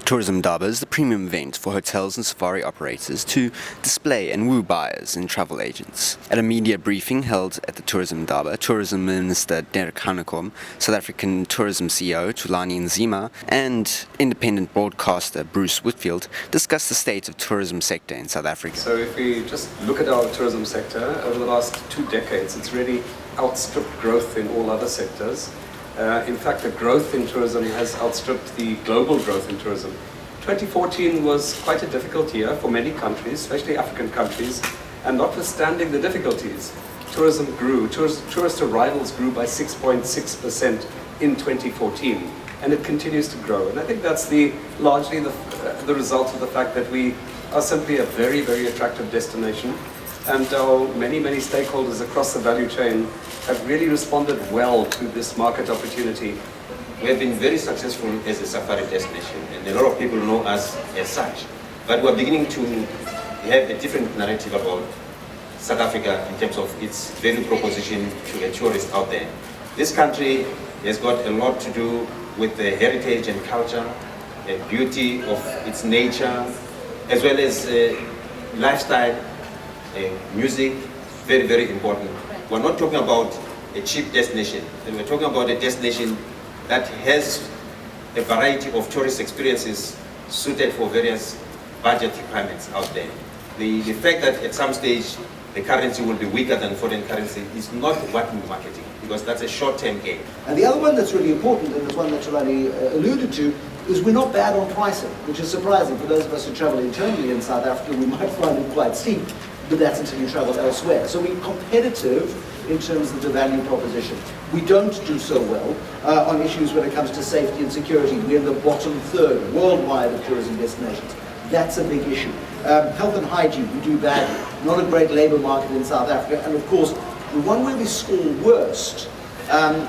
Tourism Indaba is the premium event for hotels and safari operators to display and woo buyers and travel agents. At a media briefing held at the Tourism Indaba, Tourism Minister Derek Hanekom, South African Tourism CEO Thulani Nzima, and independent broadcaster Bruce Whitfield discussed the state of tourism sector in South Africa. So if we just look at our tourism sector over the last 2 decades, it's really outstripped growth in all other sectors. In fact, the growth in tourism has outstripped the global growth in tourism. 2014 was quite a difficult year for many countries, especially African countries, and notwithstanding the difficulties, tourism grew. Tourist arrivals grew by 6.6% in 2014, and it continues to grow. And I think that's largely the result of the fact that we are simply a very, very attractive destination, and many stakeholders across the value chain have really responded well to this market opportunity. We have been very successful as a safari destination, and a lot of people know us as such. But we're beginning to have a different narrative about South Africa in terms of its value proposition to a tourist out there. This country has got a lot to do with the heritage and culture, the beauty of its nature, as well as lifestyle, music, very, very important. We're not talking about a cheap destination, and we're talking about a destination that has a variety of tourist experiences suited for various budget requirements out there. The fact that at some stage the currency will be weaker than foreign currency is not what we're marketing, because that's a short-term gain. And the other one that's really important, and it's one that Thulani alluded to, is we're not bad on pricing, which is surprising. For those of us who travel internally in South Africa, we might find it quite steep, but that's until you travel elsewhere. So we're competitive in terms of the value proposition. We don't do so well on issues when it comes to safety and security. We're in the bottom third worldwide of tourism destinations. That's a big issue. Health and hygiene, we do badly. Not a great labour market in South Africa. And of course, the one where we score worst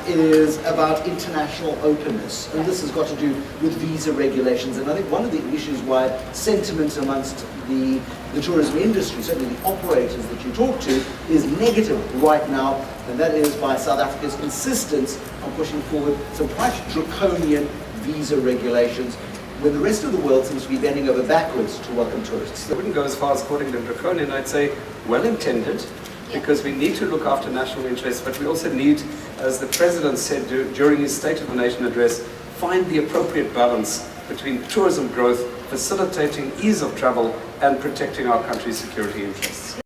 is about international openness. And this has got to do with visa regulations. And I think one of the issues why sentiment amongst the tourism industry, certainly the operators that you talk to, is negative right now, and that is by South Africa's insistence on pushing forward some quite draconian visa regulations, when the rest of the world seems to be bending over backwards to welcome tourists. I wouldn't go as far as calling them draconian. I'd say well-intended, because we need to look after national interests, but we also need, as the President said during his State of the Nation address, find the appropriate balance between tourism growth, facilitating ease of travel, and protecting our country's security interests.